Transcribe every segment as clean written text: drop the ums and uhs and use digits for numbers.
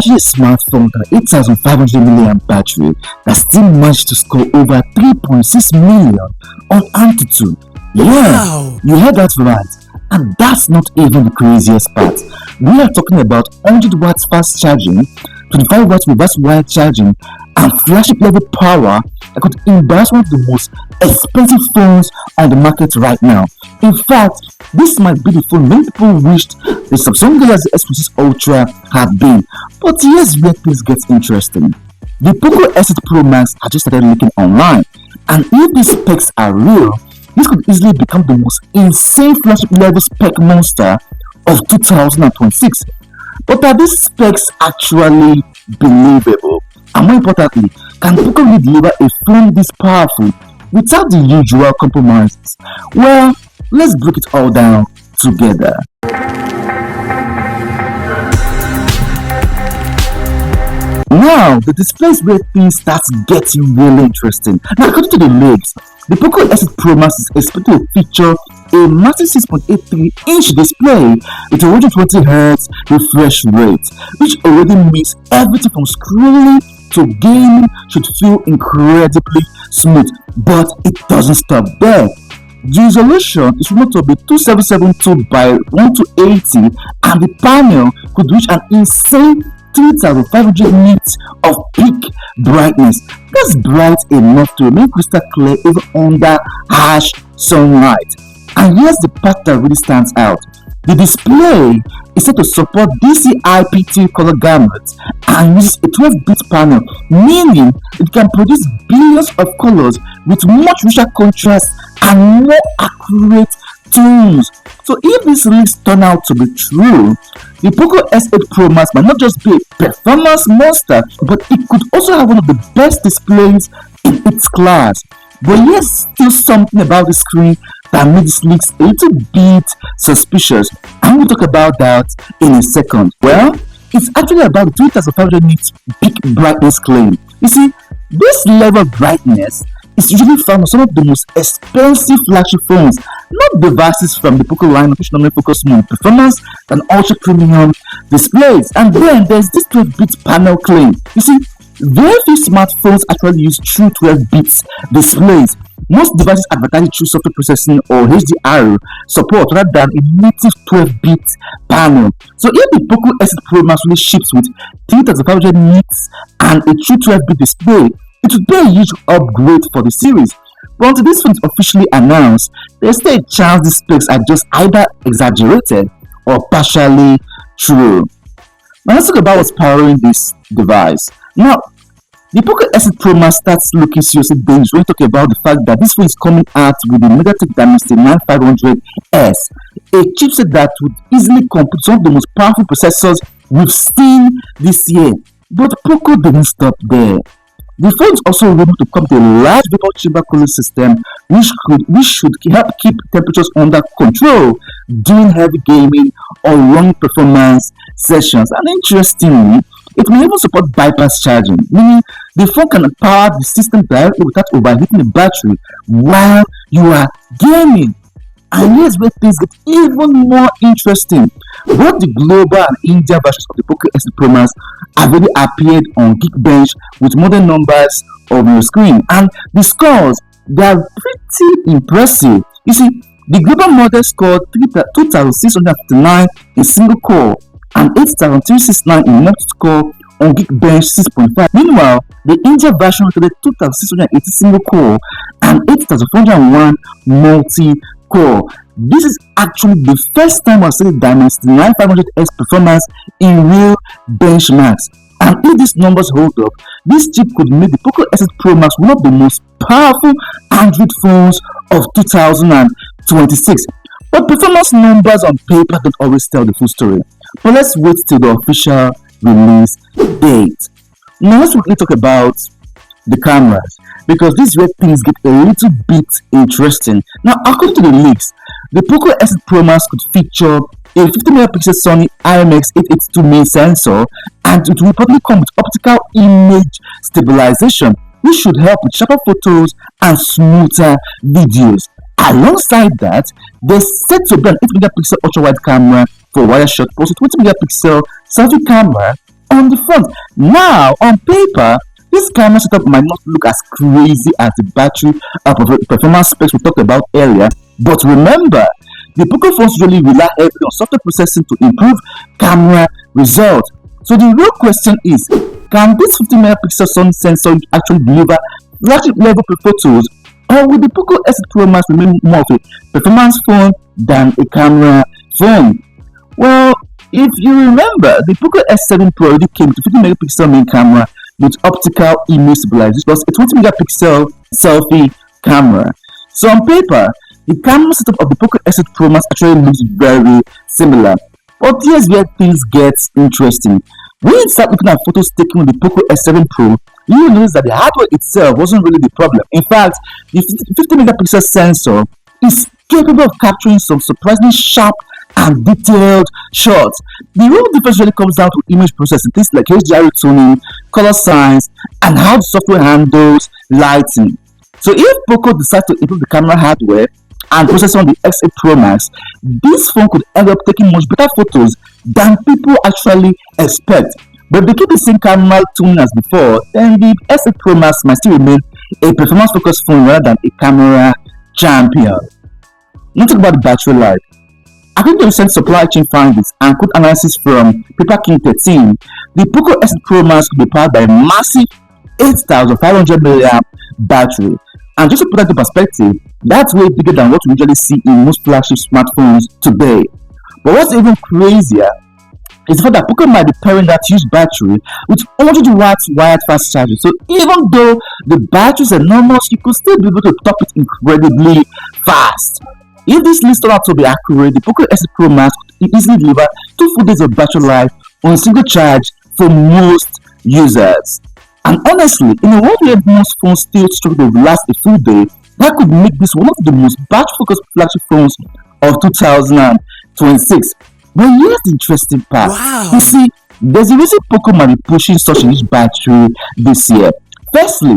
actually a smartphone with an 8500 mAh battery that still managed to score over 3.6 million on Antutu. Yeah, Wow! you heard that right. And that's not even the craziest part. We are talking about 100 watts fast charging, 25 watts reverse wire charging, and flagship level power that could embarrass one of the most expensive phones on the market right now. In fact, this might be the phone many people wished the Samsung Galaxy S26 Ultra had been. But here's where things get interesting. The Poco X8 Pro Max has just started leaking online, and if these specs are real, this could easily become the most insane flagship level spec monster of 2026. But are these specs actually believable? And more importantly, can Poco really deliver a phone this powerful without the usual compromises? Well, let's break it all down together. Now, the display is where things start getting really interesting. Now, according to the leaks, the Poco X8 Pro Max is expected to feature a massive 6.83-inch display with a 120Hz refresh rate, which already makes everything from scrolling to gaming should feel incredibly smooth. But it doesn't stop there. The resolution is rumored to be 2772 by 1280, and the panel could reach an insane 3500 nits of peak brightness. That's bright enough to remain crystal clear even under harsh sunlight. And here's the part that really stands out. The display is set to support DCI-P2 color gamut and uses a 12-bit panel, meaning it can produce billions of colors with much richer contrast and more accurate tones. So if these leaks turn out to be true, the Poco X8 Pro Max might not just be a performance monster, but it could also have one of the best displays in its class. But here's still something about the screen that made these leaks a little bit suspicious, and we'll talk about that in a second. Well, it's actually about the 3500 nits peak brightness claim. You see, this level of brightness is usually found on some of the most expensive flagship phones, not devices from the Poco line, which normally focus more on performance than ultra premium displays. And then there's this 12-bit panel claim. You see, very few smartphones actually use true 12-bit displays. Most devices advertise true software processing or HDR support rather than a native 12-bit panel. So if the Poco X8 Pro Max really ships with 3500 nits and a true 12-bit display, it would be a huge upgrade for the series. But until this phone is officially announced, there's still a chance these specs are just either exaggerated or partially true. Now let's talk about what's powering this device. Now, the Poco X8 Pro Max starts looking seriously dangerous when we talk about the fact that this phone is coming out with the MediaTek Dimensity 9500S, a chipset that would easily compete some of the most powerful processors we've seen this year. But Poco didn't stop there. The phone is also able to come with a large vapor chamber cooling system, which should help keep temperatures under control during heavy gaming or long performance sessions. And interestingly, it may even support bypass charging, meaning the phone can power the system directly without overheating the battery while you are gaming. And here's where things get even more interesting. Both the global and India versions of the Poco X8 Pro Max have already appeared on Geekbench with modern numbers on your screen, and the scores, they are pretty impressive. You see, the global model scored 2659 in single core and 8369 in multi-core on Geekbench 6.5. Meanwhile, the India version recorded 2680 single core and 8401 multi-core. This is actually the first time I've seen the Dimensity 9500S performance in real benchmarks. And if these numbers hold up, this chip could make the Poco X8 Pro Max one of the most powerful Android phones of 2026. But performance numbers on paper don't always tell the full story. But let's wait till the official release date. Now let's quickly talk about the cameras, because this is where things get a little bit interesting. Now, according to the leaks, the Poco X8 Pro Max could feature a 50MP Sony IMX882 main sensor, and it will probably come with optical image stabilization, which should help with sharper photos and smoother videos. Alongside that, there's set to be an 8MP ultra wide camera for wire shot, plus a 20MP selfie camera on the front. Now, on paper, this camera setup might not look as crazy as the battery performance specs we talked about earlier, but remember, the Poco phones really rely heavily on software processing to improve camera results. So the real question is, can this 50 megapixel Sony sensor actually deliver flagship level photos, or will the Poco X8 Pro Max remain more of a performance phone than a camera phone? Well, if you remember, the Poco X7 Pro already came with a 50 megapixel main camera with optical image stabilization plus a 20 megapixel selfie camera. So on paper, the camera setup of the Poco X8 Pro Max actually looks very similar. But here's where things get interesting. When you start looking at photos taken with the Poco X7 Pro, you will notice that the hardware itself wasn't really the problem. In fact, the 50 megapixel sensor is capable of capturing some surprisingly sharp and detailed shots. The real difference really comes down to image processing, things like HDR tuning, color science, and how the software handles lighting. So if Poco decides to improve the camera hardware and processor on the X8 Pro Max, this phone could end up taking much better photos than people actually expect. But if they keep the same camera tuning as before, then the X8 Pro Max might still remain a performance-focused phone rather than a camera champion. Let's talk about the battery life. According to recent supply chain findings and code analysis from Paper King 13, the Poco X8 Pro Max could be powered by a massive 8,500 mAh battery. And just to put that into perspective, that's way bigger than what we usually see in most flagship smartphones today. But what's even crazier is the fact that Poco might be pairing that huge battery with 100 watts wired fast charging. So even though the battery is enormous, you could still be able to top it incredibly fast. If this list turned out to be accurate, the Poco X8 Pro Max could easily deliver 2 full days of battery life on a single charge for most users. And honestly, in a world where most phones still struggle to last a full day, that could make this one of the most battery-focused flagship phones of 2026. But here's the interesting part. Wow. You see, there's a reason Poco might be pushing such a huge battery this year. Firstly,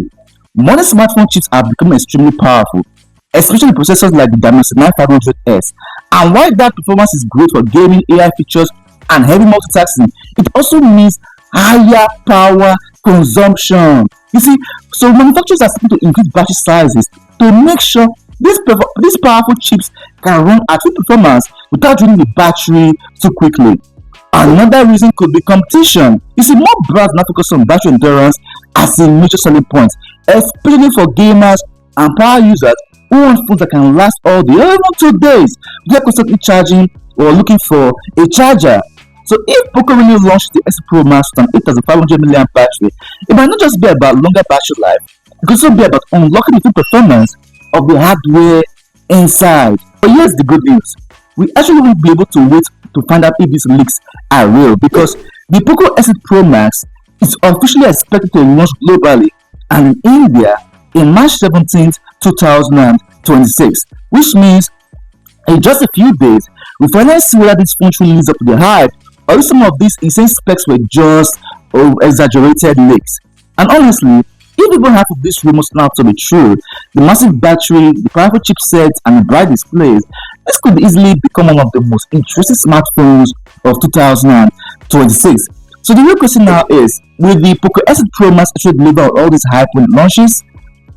modern smartphone chips are becoming extremely powerful, especially processors like the Dimensity 9500S. And while that performance is great for gaming, AI features, and heavy multitasking, it also means higher power consumption. You see, so manufacturers are starting to increase battery sizes to make sure these powerful chips can run at full performance without draining the battery too quickly. Another reason could be competition. You see, more brands now focus on battery endurance as a major selling point, especially for gamers and power users who want phones that can last all day, even 2 days, without constantly charging or looking for a charger. So if Poco really launched the X8 Pro Max with an 8,500 mAh battery, it might not just be about longer battery life, it could also be about unlocking the full performance of the hardware inside. But here's the good news. We actually won't be able to wait to find out if these leaks are real, because the Poco X8 Pro Max is officially expected to launch globally and in India in March 17th, 2026, which means in just a few days, we finally see whether this phone truly lives up to the hype, or if some of these insane specs were just exaggerated leaks. And honestly, if even half of these rumors turn out to be true, the massive battery, the powerful chipsets, and the bright displays, this could easily become one of the most interesting smartphones of 2026. So the real question now is, will the Poco X8 Pro Max actually deliver on all this hype when it launches?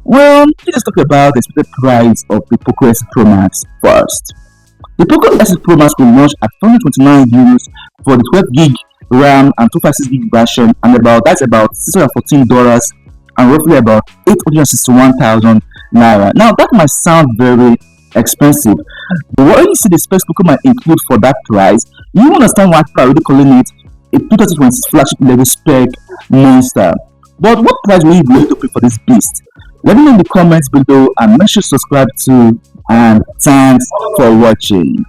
Well, let's talk about the expected price of the Poco X8 Pro Max first. The Poco X8 Pro Max will launch at €429 for the 12 gig RAM and 256 gig version, and that's about $614 and roughly about 861,000 naira. Now that might sound very expensive, but when you see the specs Poco might include for that price, you understand why people are already calling it a 2026 flagship level spec monster. But what price will you be able to pay for this beast? Let me know in the comments below and make sure to subscribe to, and thanks for watching.